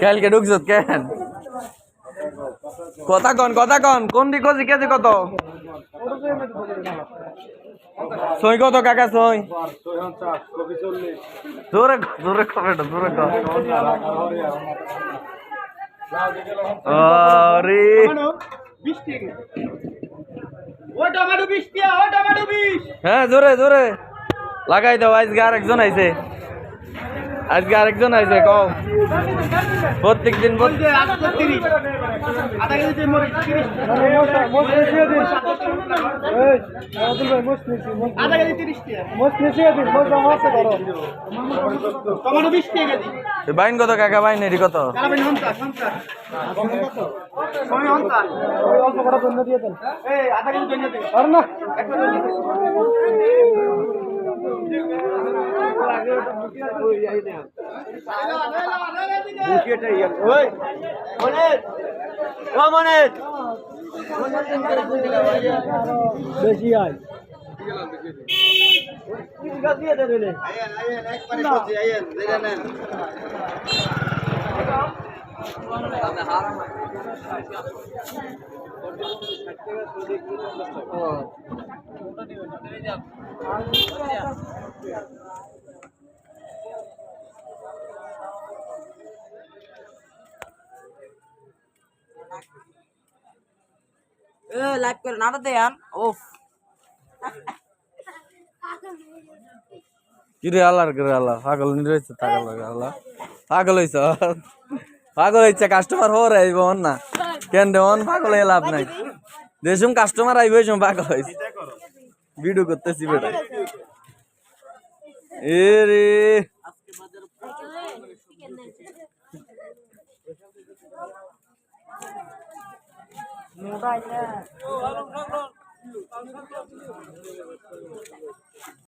কালকে ঢুকছত কেন কথা কন কোন দিক কেজি কত সই কত কাকা সই জোরে জোরে কবে জোরে আরে হ্যাঁ জোরে জোরে লাগাই দাও আজকে আরেকজন আইছে কও প্রত্যেক দিন বাইন কত কাকা বাইন এটি কত বেশি আয় লাইভ করে না তো দেন ওফ কিরে আল্লাহর করে আল্লাহ পাগল নি রইছে পাগল হইছে কাস্টমার হো রে আইবো না কেন দেন পাগল হয়ে লাভ নাই দেশম কাস্টমার আইবো এসম পাগল হইছে ভিডিও করতেছি বেটা এ রে মোবাইল